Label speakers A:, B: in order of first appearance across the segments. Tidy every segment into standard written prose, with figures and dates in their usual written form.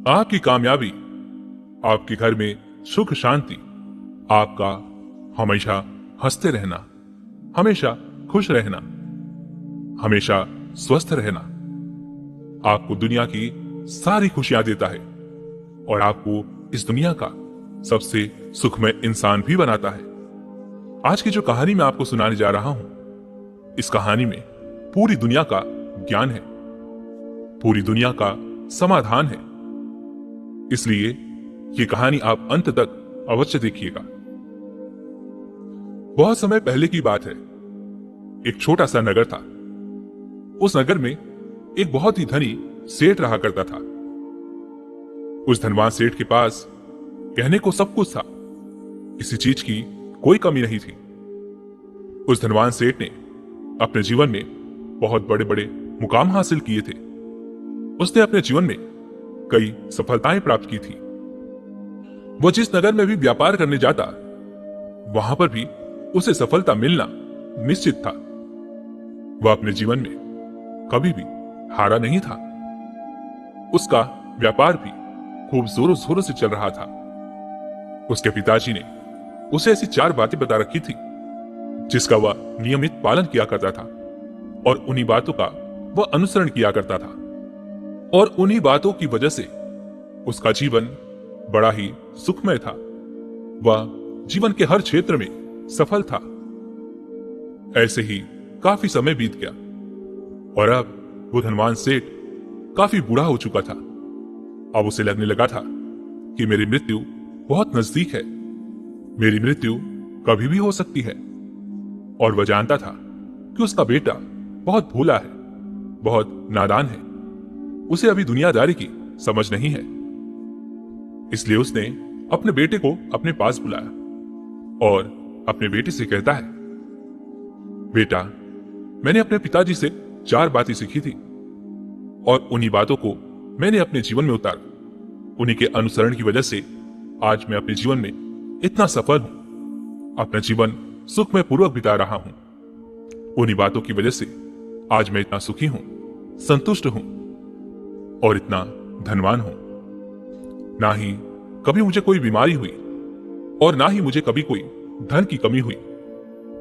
A: आपकी कामयाबी, आपके घर में सुख शांति, आपका हमेशा हंसते रहना, हमेशा खुश रहना, हमेशा स्वस्थ रहना आपको दुनिया की सारी खुशियां देता है और आपको इस दुनिया का सबसे सुखमय इंसान भी बनाता है। आज की जो कहानी मैं आपको सुनाने जा रहा हूं, इस कहानी में पूरी दुनिया का ज्ञान है, पूरी दुनिया का समाधान है। इसलिए ये कहानी आप अंत तक अवश्य देखिएगा। बहुत समय पहले की बात है। एक छोटा सा नगर था। उस नगर में एक बहुत ही धनी सेठ रहा करता था। उस धनवान सेठ के पास कहने को सब कुछ था, किसी चीज की कोई कमी नहीं थी। उस धनवान सेठ ने अपने जीवन में बहुत बड़े बड़े मुकाम हासिल किए थे। उसने अपने जीवन में कई सफलताएं प्राप्त की थी। वो जिस नगर में भी व्यापार करने जाता, वहां पर भी उसे सफलता मिलना निश्चित था। वह अपने जीवन में कभी भी हारा नहीं था। उसका व्यापार भी खूब जोरों शोरों से चल रहा था। उसके पिताजी ने उसे ऐसी 4 बातें बता रखी थी जिसका वह नियमित पालन किया करता था और उन्हीं बातों का वह अनुसरण किया करता था। और उन्हीं बातों की वजह से उसका जीवन बड़ा ही सुखमय था। वह जीवन के हर क्षेत्र में सफल था। ऐसे ही काफी समय बीत गया और अब वो धनवान सेठ काफी बूढ़ा हो चुका था। अब उसे लगने लगा था कि मेरी मृत्यु बहुत नजदीक है, मेरी मृत्यु कभी भी हो सकती है। और वह जानता था कि उसका बेटा बहुत भोला है, बहुत नादान है, उसे अभी दुनियादारी की समझ नहीं है। इसलिए उसने अपने बेटे को अपने पास बुलाया और अपने बेटे से कहता है, बेटा, मैंने अपने पिताजी से 4 बातें सीखी थी और उन्हीं बातों को मैंने अपने जीवन में उतारा। उन्हीं के अनुसरण की वजह से आज मैं अपने जीवन में इतना सफल हूं, अपना जीवन सुखमय पूर्वक बिता रहा हूं। उन्हीं बातों की वजह से आज मैं इतना सुखी हूं, संतुष्ट हूं और इतना धनवान हूं। ना ही कभी मुझे कोई बीमारी हुई और ना ही मुझे कभी कोई धन की कमी हुई।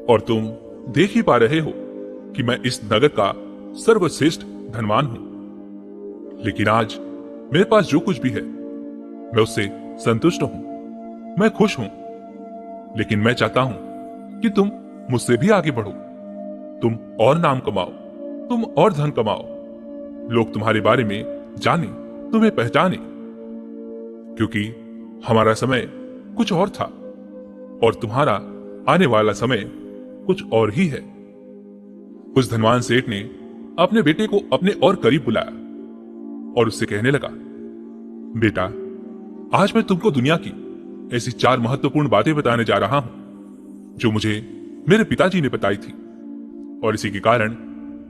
A: और तुम देख ही पा रहे हो कि मैं इस नगर का सर्वश्रेष्ठ धनवान हूं। लेकिन आज मेरे पास जो कुछ भी है मैं उससे संतुष्ट हूं, मैं खुश हूं। लेकिन मैं चाहता हूं कि तुम मुझसे भी आगे बढ़ो, तुम और नाम कमाओ, तुम और धन कमाओ, लोग तुम्हारे बारे में जाने, तुम्हें पहचाने। क्योंकि हमारा समय कुछ और था और तुम्हारा आने वाला समय कुछ और ही है। उस धनवान सेठ ने अपने बेटे को अपने और करीब बुलाया और उससे कहने लगा, बेटा, आज मैं तुमको दुनिया की ऐसी 4 महत्वपूर्ण बातें बताने जा रहा हूं जो मुझे मेरे पिताजी ने बताई थी और इसी के कारण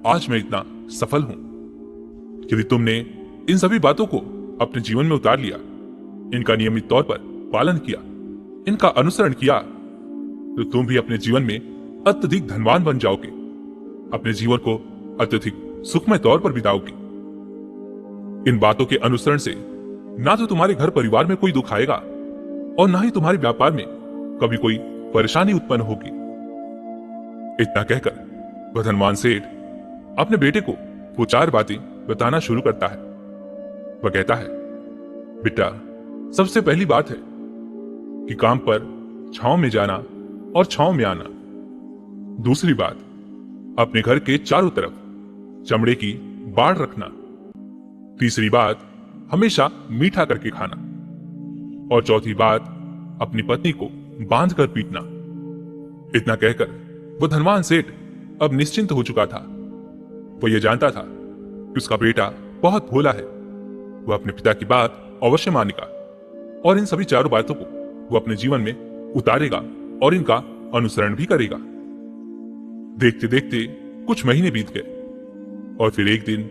A: आज मैं इतना सफल हूं। यदि तुमने इन सभी बातों को अपने जीवन में उतार लिया, इनका नियमित तौर पर पालन किया, इनका अनुसरण किया, तो तुम भी अपने जीवन में अत्यधिक धनवान बन जाओगे, अपने जीवन को अत्यधिक सुखमय तौर पर बिताओगे। इन बातों के अनुसरण से ना तो तुम्हारे घर परिवार में कोई दुख आएगा और ना ही तुम्हारे व्यापार में कभी कोई परेशानी उत्पन्न होगी। इतना कहकर वह धनवान सेठ अपने बेटे को वो 4 बातें बताना शुरू करता है। वह कहता है, बेटा, सबसे पहली बात है कि काम पर छांव में जाना और छांव में आना। दूसरी बात, अपने घर के चारों तरफ चमड़े की बाड़ रखना। तीसरी बात, हमेशा मीठा करके खाना। और चौथी बात, अपनी पत्नी को बांध कर पीटना। इतना कहकर वह धनवान सेठ अब निश्चिंत हो चुका था। वह यह जानता था कि उसका बेटा बहुत भोला है, वह अपने पिता की बात अवश्य मानेगा और इन सभी 4 बातों को वह अपने जीवन में उतारेगा और इनका अनुसरण भी करेगा। देखते देखते कुछ महीने बीत गए और फिर एक दिन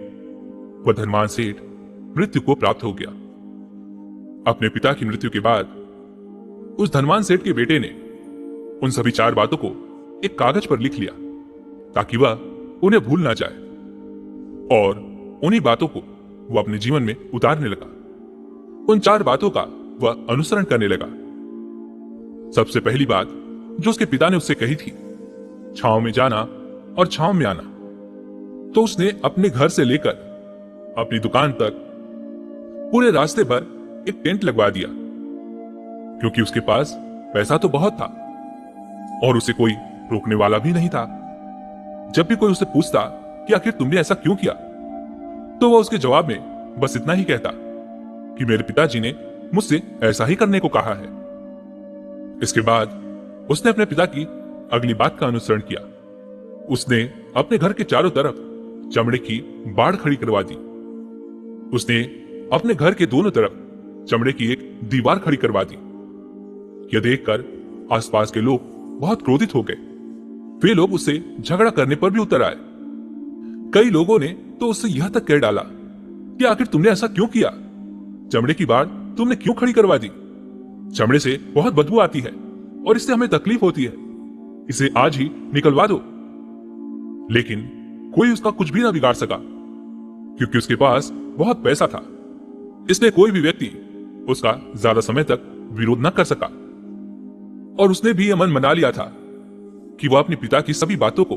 A: वह धनवान सेठ मृत्यु को प्राप्त हो गया। अपने पिता की मृत्यु के बाद उस धनवान सेठ के बेटे ने उन सभी 4 बातों को एक कागज पर लिख लिया ताकि वह उन्हें भूल ना जाए और उन्हीं बातों को वो अपने जीवन में उतारने लगा। उन 4 बातों का वह अनुसरण करने लगा। सबसे पहली बात जो उसके पिता ने उससे कही थी, छांव में जाना और छांव में आना, तो उसने अपने घर से लेकर अपनी दुकान तक पूरे रास्ते पर एक टेंट लगवा दिया, क्योंकि उसके पास पैसा तो बहुत था और उसे कोई रोकने वाला भी नहीं था। जब भी कोई उसे पूछता कि आखिर तुमने ऐसा क्यों किया, तो वह उसके जवाब में बस इतना ही कहता कि मेरे पिताजी ने मुझसे ऐसा ही करने को कहा है। इसके बाद उसने अपने पिता की अगली बात का अनुसरण किया। उसने अपने घर के चारों तरफ चमड़े की बाड़ खड़ी करवा दी। उसने अपने घर के दोनों तरफ चमड़े की एक दीवार खड़ी करवा दी। यह देखकर आसपास के लोग बहुत क्रोधित हो गए। वे लोग उससे झगड़ा करने पर भी उतर आए। कई लोगों ने तो उससे यह तक कह डाला कि आखिर तुमने ऐसा क्यों किया? चमड़े की बाड़ तुमने क्यों खड़ी करवा दी? चमड़े से बहुत बदबू आती है और इससे हमें तकलीफ होती है। इसे आज ही निकलवा दो। लेकिन कोई उसका कुछ भी ना बिगाड़ सका, क्योंकि उसके पास बहुत पैसा था। इसलिए कोई भी व्यक्ति उसका ज्यादा समय तक विरोध न कर सका। और उसने भी यह मन मना लिया था कि वह अपने पिता की सभी बातों को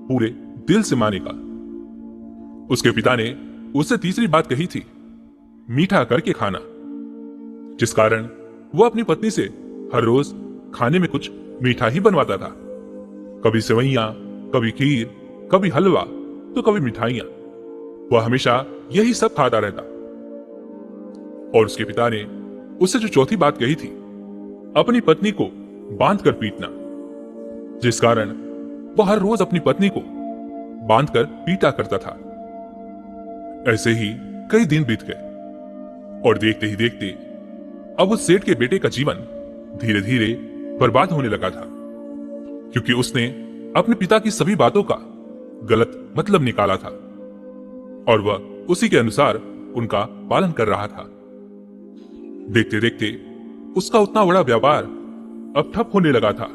A: पूरे दिल से मानेगा। उसके पिता ने उससे तीसरी बात कही थी, मीठा करके खाना, जिस कारण वह अपनी पत्नी से हर रोज खाने में कुछ मीठा ही बनवाता था। कभी सेवइयां, कभी खीर, कभी हलवा, तो कभी मिठाइयां। वह हमेशा यही सब खाता रहता। और उसके पिता ने उससे जो चौथी बात कही थी, अपनी पत्नी को बांधकर पीटना, जिस कारण वह हर रोज अपनी पत्नी को बांधकर पीटा करता था। ऐसे ही कई दिन बीत गए और देखते ही देखते अब उस सेठ के बेटे का जीवन धीरे धीरे बर्बाद होने लगा था, क्योंकि उसने अपने पिता की सभी बातों का गलत मतलब निकाला था और वह उसी के अनुसार उनका पालन कर रहा था। देखते देखते उसका उतना बड़ा व्यापार अब ठप होने लगा था।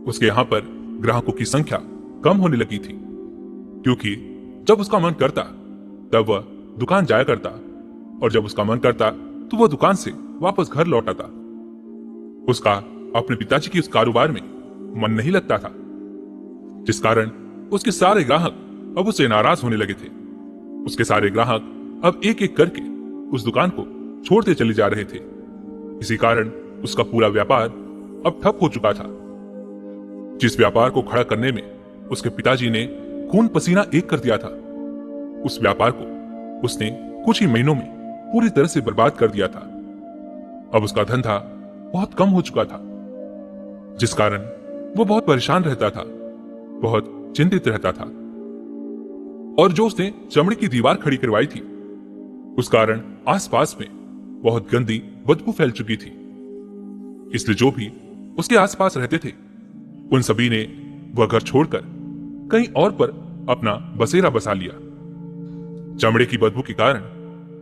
A: उसके यहां पर ग्राहकों की संख्या कम होने लगी थी, क्योंकि जब उसका मन करता तब वह दुकान जाया करता और जब उसका मन करता तो वह दुकान से वापस घर लौट आता। उसका अपने पिताजी की उस कारोबार में मन नहीं लगता था, जिस कारण उसके सारे ग्राहक अब उससे नाराज होने लगे थे। उसके सारे ग्राहक अब एक एक करके उस दुकान को छोड़ते चले जा रहे थे। इसी कारण उसका पूरा व्यापार अब ठप हो चुका था। जिस व्यापार को खड़ा करने में उसके पिताजी ने खून पसीना एक कर दिया था, उस व्यापार को उसने कुछ ही महीनों में पूरी तरह से बर्बाद कर दिया था। अब उसका धंधा बहुत कम हो चुका था, जिस कारण वो बहुत परेशान रहता था, बहुत चिंतित रहता था। और जो उसने चमड़े की दीवार खड़ी करवाई थी, उस कारण आसपास में बहुत गंदी बदबू फैल चुकी थी। इसलिए जो भी उसके आसपास रहते थे, उन सभी ने वह घर छोड़कर कहीं और पर अपना बसेरा बसा लिया। चमड़े की बदबू के कारण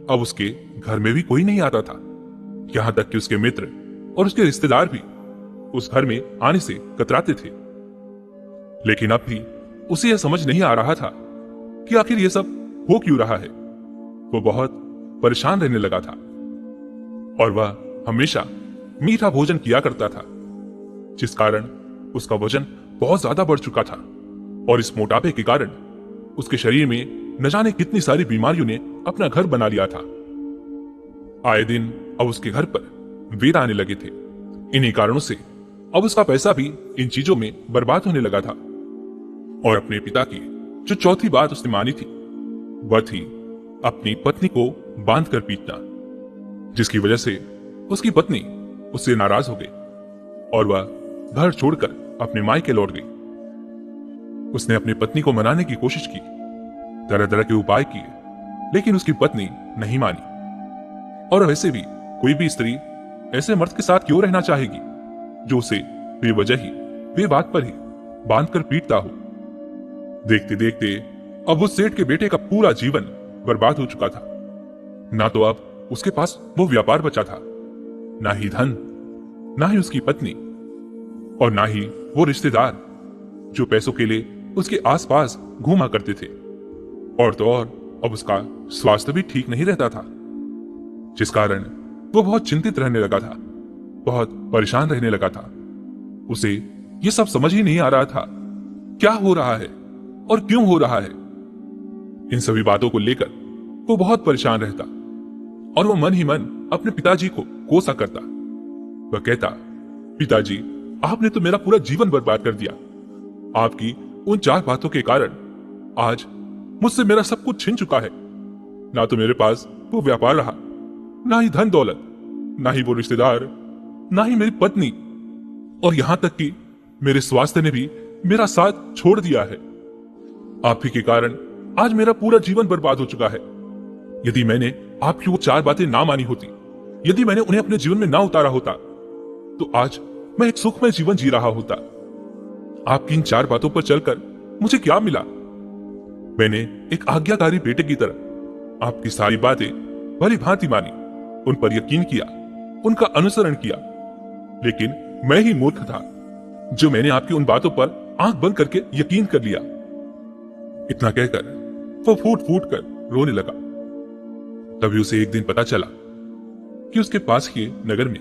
A: अब उसके घर में भी कोई नहीं आता था। यहां तक कि उसके मित्र और उसके रिश्तेदार भी उस घर में आने से कतराते थे। लेकिन अब भी उसे यह समझ नहीं आ रहा था कि आखिर यह सब हो क्यों रहा है। वो बहुत परेशान रहने लगा था और वह हमेशा मीठा भोजन किया करता था, जिस कारण उसका वजन बहुत ज्यादा बढ़ चुका था। और इस मोटापे के कारण उसके शरीर में न जाने कितनी सारी बीमारियों ने अपना घर बना लिया था। आए दिन अब उसके घर पर वेद आने लगे थे। इन्हीं कारणों से अब उसका पैसा भी इन चीजों में बर्बाद होने लगा था। और अपने पिता की जो चौथी बात उसने मानी थी, वह थी अपनी पत्नी को बांधकर पीटना, जिसकी वजह से उसकी पत्नी उससे नाराज हो गई और वह घर छोड़कर अपने मायके लौट गई। उसने अपनी पत्नी को मनाने की कोशिश की, तरह तरह के उपाय किए, लेकिन उसकी पत्नी नहीं मानी। और वैसे भी कोई भी स्त्री ऐसे मर्द के साथ क्यों रहना चाहेगी जो उसे बेवजह ही बेबात पर ही बांधकर पीटता हो। देखते देखते अब उस सेठ के बेटे का पूरा जीवन बर्बाद हो चुका था। ना तो अब उसके पास वो व्यापार बचा था, ना ही धन, ना ही उसकी पत्नी, और ना ही वो रिश्तेदार जो पैसों के लिए उसके आसपास घूमा करते थे। और तो और अब उसका स्वास्थ्य भी ठीक नहीं रहता था, जिस कारण वो बहुत चिंतित रहने लगा था, बहुत परेशान रहने लगा था। उसे ये सब समझ ही नहीं आ रहा था, क्या हो रहा है और क्यों हो रहा है। इन सभी बातों को लेकर वो बहुत परेशान रहता और वो मन ही मन अपने पिताजी को कोसा करता। वह कहता, पिताजी, आपने तो मेरा पूरा जीवन बर्बाद कर दिया। आपकी उन 4 बातों के कारण आज मुझसे मेरा सब कुछ छिन चुका है। ना तो मेरे पास वो व्यापार रहा, ना ही धन दौलत, ना ही वो रिश्तेदार, ना ही मेरी पत्नी, और यहां तक कि मेरे स्वास्थ्य ने भी मेरा साथ छोड़ दिया है। आप ही के कारण आज मेरा पूरा जीवन बर्बाद हो चुका है। यदि मैंने आपकी वो 4 बातें ना मानी होती, यदि मैंने उन्हें अपने जीवन में ना उतारा होता, तो आज मैं एक सुखमय जीवन जी रहा होता। आपकी इन 4 बातों पर चलकर मुझे क्या मिला? मैंने एक आज्ञाकारी बेटे की तरह आपकी सारी बातें भली भांति मानी, उन पर यकीन किया, उनका अनुसरण किया। लेकिन मैं ही मूर्ख था जो मैंने आपकी उन बातों पर आंख बंद करके यकीन कर लिया। इतना कहकर वो फूट फूट कर रोने लगा। तभी उसे एक दिन पता चला कि उसके पास के नगर में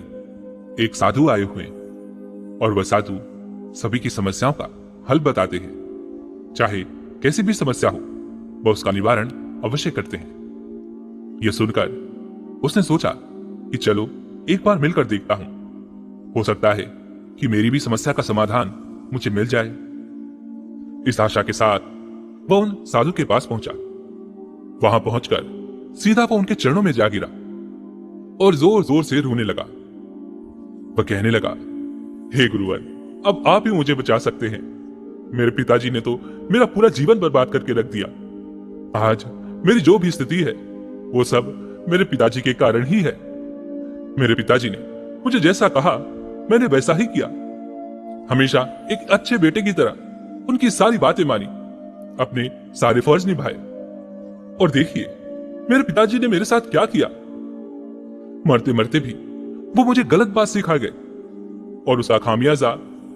A: एक साधु आए हुए हैं और वह साधु सभी की समस्याओं का हल बताते हैं। चाहे कैसी भी समस्या हो, वह उसका निवारण अवश्य करते हैं। यह सुनकर उसने सोचा कि चलो एक बार मिलकर देखता हूं, हो सकता है कि मेरी भी समस्या का समाधान मुझे मिल जाए। इस आशा के साथ वह उन साधु के पास पहुंचा। वहां पहुंचकर सीधा वो उनके चरणों में जा गिरा और जोर जोर से रोने लगा। वह कहने लगा, हे गुरुवर, अब आप ही मुझे बचा सकते हैं। मेरे पिताजी ने तो मेरा पूरा जीवन बर्बाद करके रख दिया। आज मेरी जो भी स्थिति है वो सब मेरे पिताजी के कारण ही है। मेरे पिताजी ने मुझे जैसा कहा मैंने वैसा ही किया। हमेशा एक अच्छे बेटे की तरह उनकी सारी बातें मानी, अपने सारे फर्ज निभाए। और देखिए मेरे पिताजी ने मेरे साथ क्या किया। मरते मरते भी वो मुझे गलत बात सिखा गए और उसका खामियाजा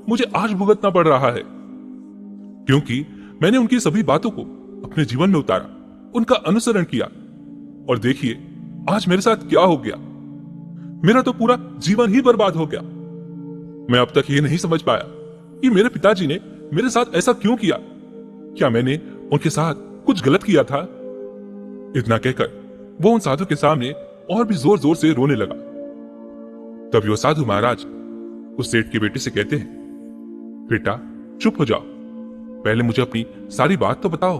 A: मुझे आज भुगतना पड़ रहा है, क्योंकि मैंने उनकी सभी बातों को अपने जीवन में उतारा, उनका अनुसरण किया। और देखिए आज मेरे साथ क्या हो गया। मेरा तो पूरा जीवन ही बर्बाद हो गया। मैं अब तक ये नहीं समझ पाया कि मेरे पिताजी ने मेरे साथ ऐसा क्यों किया। क्या मैंने उनके साथ कुछ गलत किया था? इतना कहकर वो उन साधु के सामने और भी जोर जोर से रोने लगा। तब वो साधु महाराज उस सेठ के बेटे से कहते हैं, बेटा चुप हो जाओ, पहले मुझे अपनी सारी बात तो बताओ।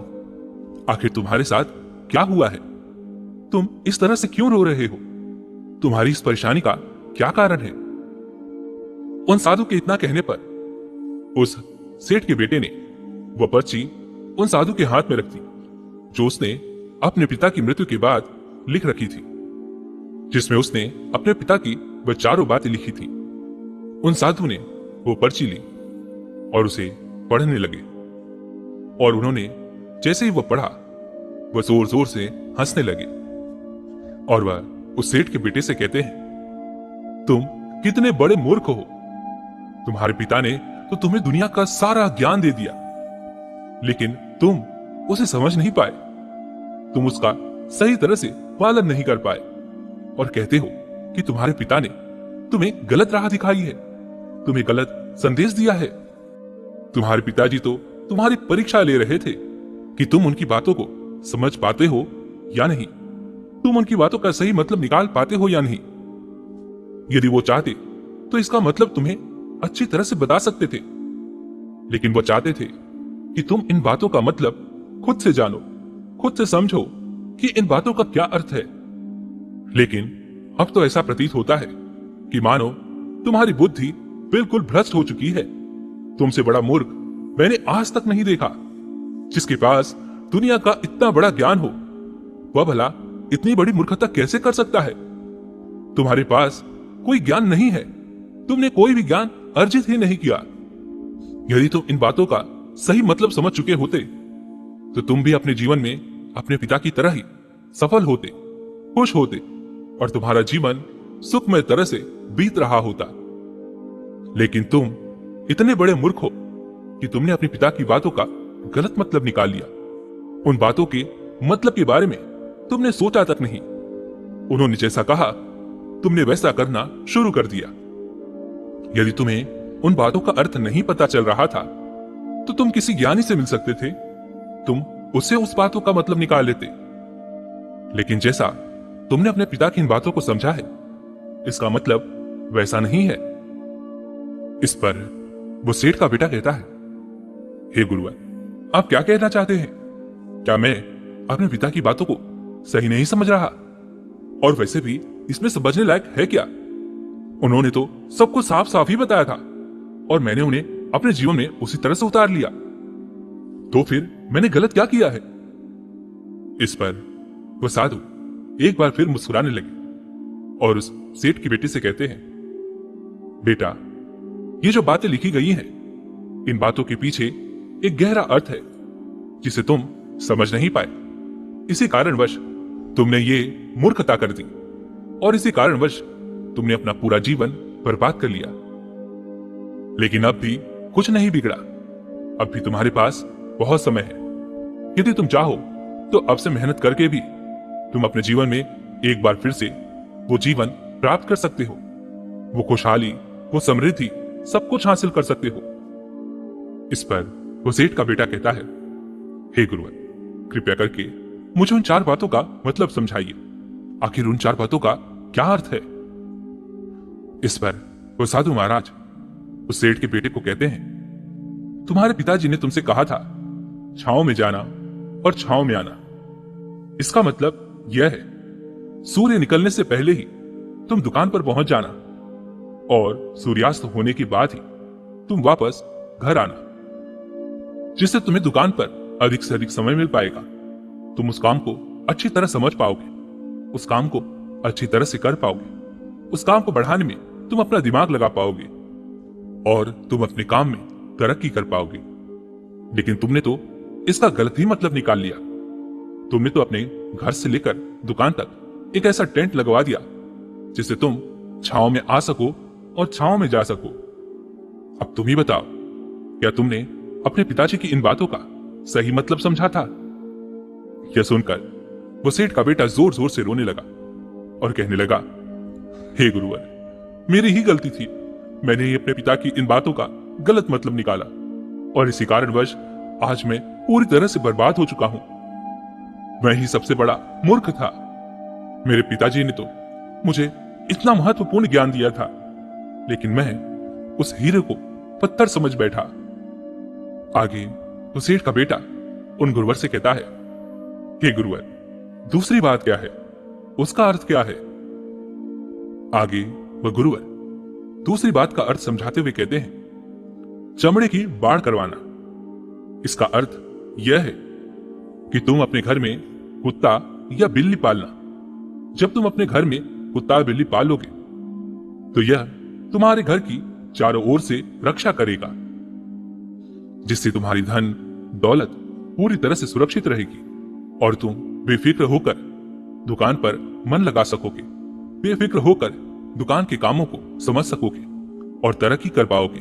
A: आखिर तुम्हारे साथ क्या हुआ है? तुम इस तरह से क्यों रो रहे हो? तुम्हारी इस परेशानी का क्या कारण है? उन साधु के इतना कहने पर उस सेठ के बेटे ने वह पर्ची उन साधु के हाथ में रख दी, जो उसने अपने पिता की मृत्यु के बाद लिख रखी थी, जिसमें उसने अपने पिता की वह 4 बातें लिखी थी। उन साधु ने वो पर्ची ली और उसे पढ़ने लगे, और उन्होंने जैसे ही वह पढ़ा वह जोर जोर से हंसने लगे। और वह उस सेठ के बेटे से कहते हैं, तुम कितने बड़े मूर्ख हो। तुम्हारे पिता ने तो तुम्हें दुनिया का सारा ज्ञान दे दिया, लेकिन तुम उसे समझ नहीं पाए, तुम उसका सही तरह से पालन नहीं कर पाए, और कहते हो कि तुम्हारे पिता ने तुम्हें गलत राह दिखाई है, तुम्हें गलत संदेश दिया है। तुम्हारे पिताजी तो तुम्हारी परीक्षा ले रहे थे कि तुम उनकी बातों को समझ पाते हो या नहीं, तुम उनकी बातों का सही मतलब निकाल पाते हो या नहीं। यदि वो चाहते तो इसका मतलब तुम्हें अच्छी तरह से बता सकते थे, लेकिन वो चाहते थे कि तुम इन बातों का मतलब खुद से जानो, खुद से समझो कि इन बातों का क्या अर्थ है। लेकिन अब तो ऐसा प्रतीत होता है कि मानो तुम्हारी बुद्धि बिल्कुल भ्रष्ट हो चुकी है। तुमसे बड़ा मूर्ख मैंने आज तक नहीं देखा। जिसके पास दुनिया का इतना बड़ा ज्ञान हो, वह भला इतनी बड़ी मूर्खता कैसे कर सकता है? तुम्हारे पास कोई ज्ञान नहीं है, तुमने कोई भी ज्ञान अर्जित ही नहीं किया। यदि तुम इन बातों का सही मतलब समझ चुके होते तो तुम भी अपने जीवन में अपने पिता की तरह ही सफल होते, खुश होते, और तुम्हारा जीवन सुखमय तरह से बीत रहा होता। लेकिन तुम इतने बड़े मूर्ख हो कि तुमने अपने पिता की बातों का गलत मतलब निकाल लिया। उन बातों के मतलब के बारे में तुमने सोचा तक नहीं। उन्होंने जैसा कहा तुमने वैसा करना शुरू कर दिया। यदि तुम्हें उन बातों का अर्थ नहीं पता चल रहा था तो तुम किसी ज्ञानी से मिल सकते थे, तुम उससे उस बातों का मतलब निकाल लेते। लेकिन जैसा तुमने अपने पिता की इन बातों को समझा है, इसका मतलब वैसा नहीं है। इस पर वो सेठ का बेटा कहता है, हे गुरुवर, आप क्या कहना चाहते हैं? क्या मैं अपने पिता की बातों को सही नहीं समझ रहा? और वैसे भी इसमें समझने लायक है क्या? उन्होंने तो सबको साफ साफ ही बताया था और मैंने उन्हें अपने जीवन में उसी तरह से उतार लिया। तो फिर मैंने गलत क्या किया है? इस पर वो साधु एक बार फिर मुस्कुराने लगे और उस सेठ की बेटी से कहते हैं, बेटा, ये जो बातें लिखी गई हैं, इन बातों के पीछे एक गहरा अर्थ है जिसे तुम समझ नहीं पाए। इसी कारणवश तुमने ये मूर्खता कर दी और इसी कारणवश तुमने अपना पूरा जीवन बर्बाद कर लिया। लेकिन अब भी कुछ नहीं बिगड़ा, अब भी तुम्हारे पास बहुत समय है। यदि तुम चाहो तो अब से मेहनत करके भी तुम अपने जीवन में एक बार फिर से वो जीवन प्राप्त कर सकते हो, वो खुशहाली, वो समृद्धि, सब कुछ हासिल कर सकते हो। इस पर वो सेठ का बेटा कहता है, हे गुरुवर, कृपया करके मुझे उन 4 बातों का मतलब समझाइए। आखिर उन 4 बातों का क्या अर्थ है? इस पर वो साधु महाराज उस सेठ के बेटे को कहते हैं, तुम्हारे पिताजी ने तुमसे कहा था छांव में जाना और छांव में आना। इसका मतलब यह है, सूर्य निकलने से पहले ही तुम दुकान पर पहुंच जाना और सूर्यास्त होने के बाद ही तुम वापस घर आना, जिससे तुम्हें दुकान पर अधिक से अधिक समय मिल पाएगा। तुम उस काम को अच्छी तरह समझ पाओगे, उस काम को अच्छी तरह से कर पाओगे, उस काम को बढ़ाने में तुम अपना दिमाग लगा पाओगे और तुम अपने काम में तरक्की कर पाओगे। लेकिन तुमने तो इसका गलत ही मतलब निकाल लिया। तुमने तो अपने घर से लेकर दुकान तक एक ऐसा टेंट लगवा दिया जिससे तुम छांव में आ सको और छांव में जा सको। अब तुम ही बताओ, क्या तुमने अपने पिताजी की इन बातों का सही मतलब समझा था? यह सुनकर वो सेठ का बेटा जोर जोर से रोने लगा और कहने लगा, हे गुरुवर, मेरी ही गलती थी। मैंने ही अपने पिता की इन बातों का गलत मतलब निकाला और इसी कारणवश आज मैं पूरी तरह से बर्बाद हो चुका हूं। मैं ही सबसे बड़ा मूर्ख था। मेरे पिताजी ने तो मुझे इतना महत्वपूर्ण ज्ञान दिया था, लेकिन मैं उस हीरे को पत्थर समझ बैठा। आगे तो सेठ का बेटा उन गुरुवर से कहता है, हे गुरुवर, दूसरी बात क्या है? उसका अर्थ क्या है? आगे वह गुरुवर दूसरी बात का अर्थ समझाते हुए कहते हैं, चमड़े की बाढ़ करवाना। इसका अर्थ यह है कि तुम अपने घर में कुत्ता या बिल्ली पालना। जब तुम अपने घर में कुत्ता या बिल्ली पालोगे तो यह तुम्हारे घर की चारों ओर से रक्षा करेगा, जिससे तुम्हारी धन दौलत पूरी तरह से सुरक्षित रहेगी और तुम बेफिक्र होकर दुकान पर मन लगा सकोगे, बेफिक्र होकर दुकान के कामों को समझ सकोगे और तरक्की कर पाओगे।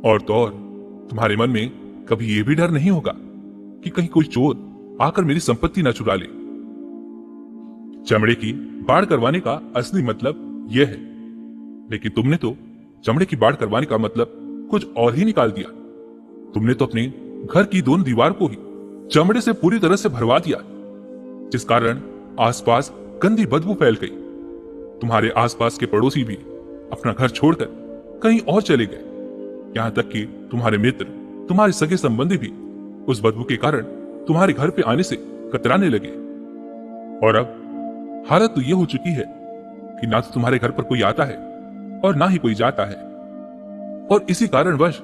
A: और तो और तुम्हारे मन में कभी यह भी डर नहीं होगा कि कहीं कोई चोर आकर मेरी संपत्ति न चुरा ले। चमड़े की बाढ़ करवाने का असली मतलब यह है, लेकिन तुमने तो चमड़े की बाढ़ करवाने का मतलब कुछ और ही निकाल दिया। तुमने तो अपने घर की दोनों दीवार को ही चमड़े से पूरी तरह से भरवा दिया, जिस कारण आसपास गंदी बदबू फैल गई। तुम्हारे आसपास के पड़ोसी भी अपना घर छोड़कर कहीं और चले गए, यहां तक कि तुम्हारे मित्र, तुम्हारे सगे संबंधी भी उस बदबू के कारण तुम्हारे घर पे आने से कतराने लगे। और अब हालत तो यह हो चुकी है कि ना तो तुम्हारे घर पर कोई आता है और ना ही कोई जाता है, और इसी कारणवश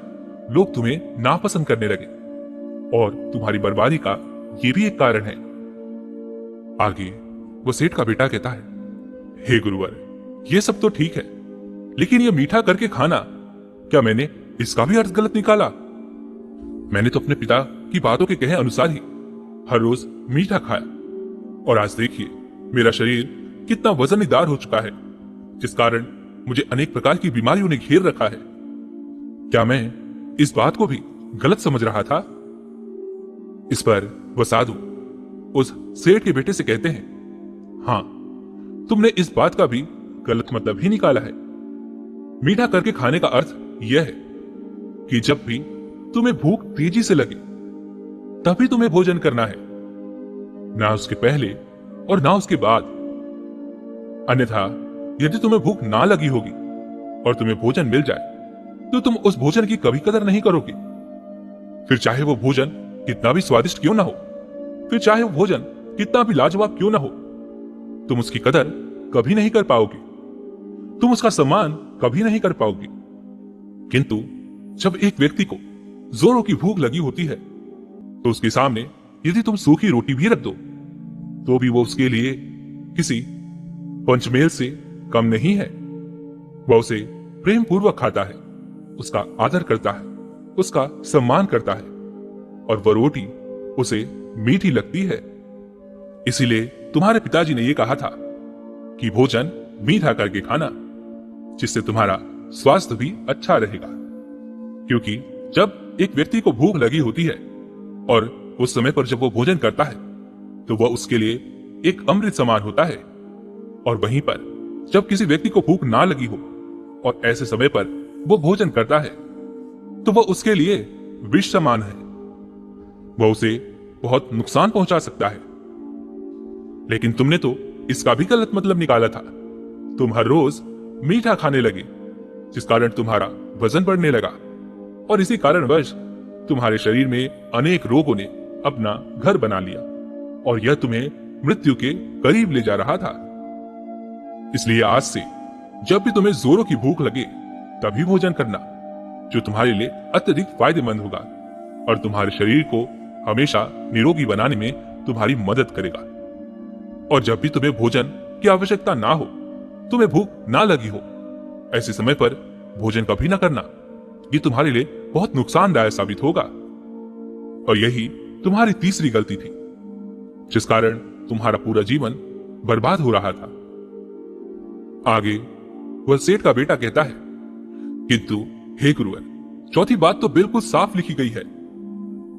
A: लोग तुम्हें नापसंद करने लगे और तुम्हारी बर्बादी का यह भी एक कारण है। आगे वो सेठ का बेटा कहता है, हे गुरुवर, ये सब तो ठीक है, लेकिन ये मीठा करके खाना, क्या मैंने इसका भी अर्थ गलत निकाला? मैंने तो अपने पिता की बातों के कहे अनुसार ही हर रोज मीठा खाया, और आज देखिए मेरा शरीर कितना वजनदार हो चुका है, जिस कारण मुझे अनेक प्रकार की बीमारियों ने घेर रखा है। क्या मैं इस बात को भी गलत समझ रहा था? इस पर वह साधु उस सेठ के बेटे से कहते हैं, हां, तुमने इस बात का भी गलत मतलब ही निकाला है। मीठा करके खाने का अर्थ यह है कि जब भी तुम्हें भूख तेजी से लगे तभी तुम्हें भोजन करना है, ना उसके पहले और ना उसके बाद। अन्यथा यदि तुम्हें भूख ना लगी होगी और तुम्हें भोजन मिल जाए तो तुम उस भोजन की कभी कदर नहीं करोगे। फिर चाहे वो भोजन कितना भी स्वादिष्ट क्यों ना हो, फिर चाहे वो भोजन कितना भी लाजवाब क्यों ना हो, तुम उसकी कदर कभी नहीं कर पाओगे, तुम उसका सम्मान कभी नहीं कर पाओगे। किंतु जब एक व्यक्ति को जोरों की भूख लगी होती है तो उसके सामने यदि तुम सूखी रोटी भी रख दो तो भी वो उसके लिए किसी पंचमेल से कम नहीं है। वह उसे प्रेम पूर्वक खाता है, उसका आदर करता है, उसका सम्मान करता है और वह रोटी उसे मीठी लगती है। इसीलिए तुम्हारे पिताजी ने यह कहा था कि भोजन मीठा करके खाना, जिससे तुम्हारा स्वास्थ्य भी अच्छा रहेगा। क्योंकि जब एक व्यक्ति को भूख लगी होती है और उस समय पर जब वो भोजन करता है तो वह उसके लिए एक अमृत समान होता है, और वहीं पर जब किसी व्यक्ति को भूख ना लगी हो और ऐसे समय पर वो भोजन करता है तो वह उसके लिए विष समान है, वह उसे बहुत नुकसान पहुंचा सकता है। लेकिन तुमने तो इसका भी गलत मतलब निकाला था। तुम हर रोज मीठा खाने लगे, जिस कारण तुम्हारा वजन बढ़ने लगा और इसी कारणवश तुम्हारे शरीर में अनेक रोगों ने अपना घर बना लिया और यह तुम्हें मृत्यु के करीब ले जा रहा था। इसलिए आज से जब भी तुम्हें जोरों की भूख लगे तभी भोजन करना, जो तुम्हारे लिए अत्यधिक फायदेमंद होगा और तुम्हारे शरीर को हमेशा निरोगी बनाने में तुम्हारी मदद करेगा। और जब भी तुम्हें भोजन की आवश्यकता ना हो, तुम्हें भूख ना लगी हो, ऐसे समय पर भोजन कभी ना करना। ये तुम्हारे लिए बहुत नुकसानदायक साबित होगा। और यही तुम्हारी तीसरी गलती थी, जिस कारण तुम्हारा पूरा जीवन बर्बाद हो रहा था। आगे वह सेठ का बेटा कहता है, किंतु हे गुरुवर, चौथी बात तो बिल्कुल साफ लिखी गई है,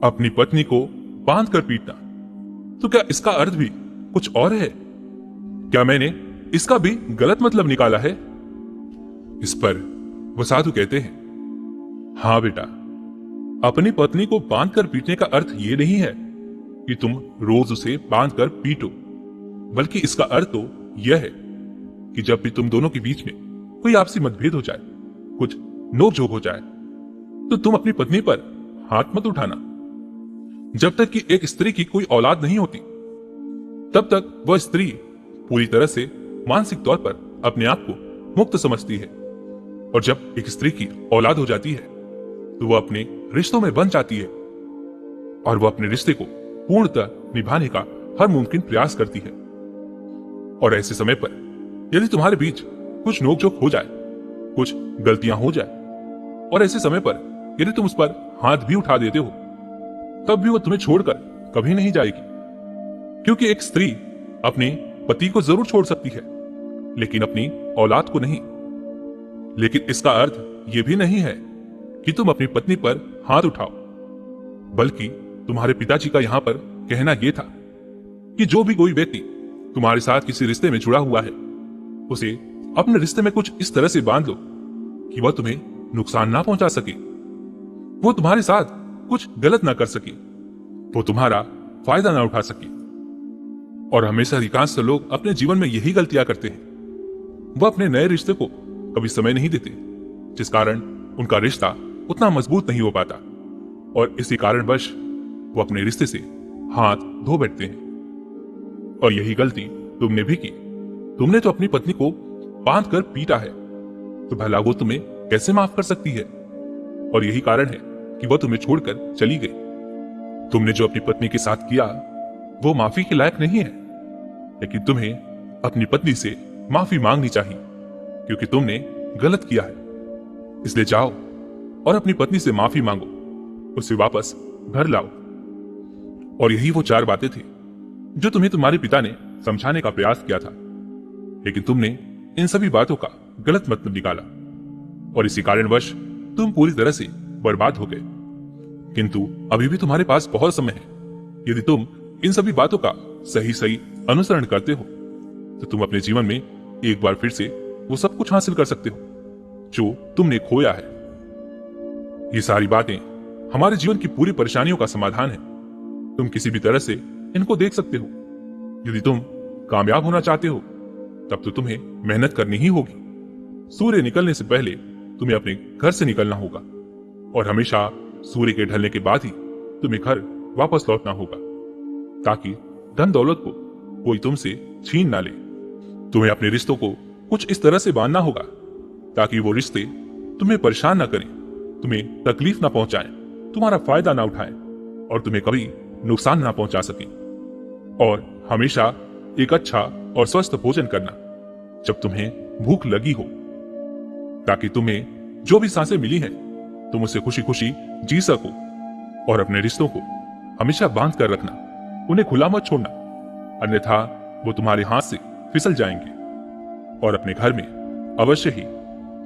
A: अपनी पत्नी को बांध कर पीटना। तो क्या इसका अर्थ भी कुछ और है? क्या मैंने इसका भी गलत मतलब निकाला है? इस पर वह साधु कहते हैं, हाँ बेटा, अपनी पत्नी को बांध कर पीटने का अर्थ यह नहीं है कि तुम रोज उसे बांध कर पीटो, बल्कि इसका अर्थ तो यह है कि जब भी तुम दोनों के बीच में कोई आपसी मतभेद हो जाए, कुछ नोकझोंक हो जाए, तो तुम अपनी पत्नी पर हाथ मत उठाना। जब तक कि एक स्त्री की कोई औलाद नहीं होती तब तक वह स्त्री पूरी तरह से मानसिक तौर पर अपने आप को मुक्त समझती है, और जब एक स्त्री की औलाद हो जाती है तो वह अपने रिश्तों में बंध जाती है और वह अपने रिश्ते को पूर्णतः निभाने का हर मुमकिन प्रयास करती है। और ऐसे समय पर यदि तुम्हारे बीच कुछ नोकझोंक हो जाए, कुछ गलतियां हो जाए, और ऐसे समय पर यदि तुम उस पर हाथ भी उठा देते हो, तब भी वह तुम्हें छोड़कर कभी नहीं जाएगी। क्योंकि एक स्त्री अपने पति को जरूर छोड़ सकती है, लेकिन अपनी औलाद को नहीं। लेकिन इसका अर्थ यह भी नहीं है कि तुम अपनी पत्नी पर हाथ उठाओ, बल्कि तुम्हारे पिताजी का यहां पर कहना यह था कि जो भी कोई व्यक्ति तुम्हारे साथ किसी रिश्ते में जुड़ा हुआ है, उसे अपने रिश्ते में कुछ इस तरह से बांध लो कि वह तुम्हें नुकसान ना पहुंचा सके, वो तुम्हारे साथ कुछ गलत ना कर सके, वो तुम्हारा फायदा ना उठा सके। और हमेशा अधिकांश लोग अपने जीवन में यही गलतियां करते हैं, वह अपने नए रिश्ते को कभी समय नहीं देते, जिस कारण उनका रिश्ता उतना मजबूत नहीं हो पाता, और इसी कारणवश वो अपने रिश्ते से हाथ धो बैठते हैं। और यही गलती तुमने भी की। तुमने तो अपनी पत्नी को बांध कर पीटा है, तो भला वो तुम्हें कैसे माफ कर सकती है? और यही कारण है कि वह तुम्हें छोड़कर चली गई। तुमने जो अपनी पत्नी के साथ किया वो माफी के लायक नहीं है, लेकिन तुम्हें अपनी पत्नी से माफी मांगनी चाहिए, क्योंकि तुमने गलत किया है। इसलिए जाओ और अपनी पत्नी से माफी मांगो, उसे वापस घर लाओ। और यही वो 4 बातें थी जो तुम्हें तुम्हारे पिता ने समझाने का प्रयास किया था, लेकिन तुमने इन सभी बातों का गलत मतलब निकाला और इसी कारणवश तुम पूरी तरह से बर्बाद हो गए। किंतु अभी भी तुम्हारे पास बहुत समय है। यदि तुम इन सभी बातों का सही सही अनुसरण करते हो तो तुम अपने जीवन में एक बार फिर से वो सब कुछ हासिल कर सकते हो जो तुमने खोया है। ये सारी बातें हमारे जीवन की पूरी परेशानियों का समाधान है। तुम किसी भी तरह से इनको देख सकते हो। यदि तुम कामयाब होना चाहते हो तब तो तुम्हें मेहनत करनी ही होगी। सूर्य निकलने से पहले तुम्हें अपने घर से निकलना होगा और हमेशा सूर्य के ढलने के बाद ही तुम्हें घर वापस लौटना होगा, ताकि धन दौलत को कोई तुमसे छीन ना ले। तुम्हें अपने रिश्तों को कुछ इस तरह से बांधना होगा ताकि वो रिश्ते तुम्हें परेशान ना करें, तुम्हें तकलीफ ना पहुंचाएं, तुम्हारा फायदा ना उठाएं और तुम्हें कभी नुकसान ना पहुंचा सकें। और हमेशा एक अच्छा और स्वस्थ भोजन करना जब तुम्हें भूख लगी हो, ताकि तुम्हें जो भी सांसें मिली हैं तुम उसे खुशी खुशी जी सको। और अपने रिश्तों को हमेशा बांध कर रखना, उन्हें खुला मत छोड़ना, अन्यथा वो तुम्हारे हाथ से फिसल जाएंगे। और अपने घर में अवश्य ही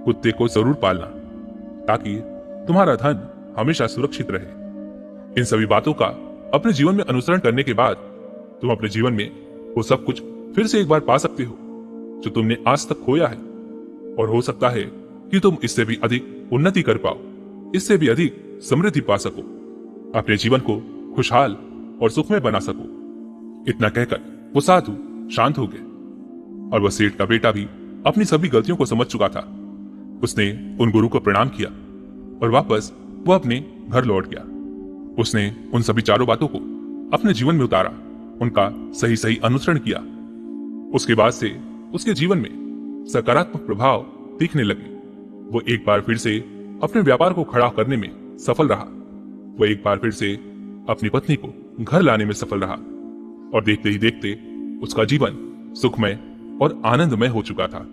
A: कुत्ते को जरूर पालना ताकि तुम्हारा धन हमेशा सुरक्षित रहे। इन सभी बातों का अपने जीवन में अनुसरण करने के बाद तुम अपने जीवन में वो सब कुछ फिर से एक बार पा सकते हो जो तुमने आज तक खोया है। और हो सकता है कि तुम इससे भी अधिक उन्नति कर पाओ, इससे भी अधिक समृद्धि पा सको, अपने जीवन को खुशहाल और सुखमय बना सको। इतना कहकर वो साधु शांत हो गए और वह सेठ का बेटा भी अपनी सभी गलतियों को समझ चुका था। उसने उन गुरु को प्रणाम किया और वापस वो अपने घर लौट गया। उसने उन सभी चारों बातों को अपने जीवन में उतारा, उनका सही सही अनुसरण किया। उसके बाद से उसके जीवन में सकारात्मक प्रभाव दिखने लगे। वो एक बार फिर से अपने व्यापार को खड़ा करने में सफल रहा। वो एक बार फिर से अपनी पत्नी को घर लाने में सफल रहा और देखते ही देखते उसका जीवन सुखमय और आनंदमय हो चुका था।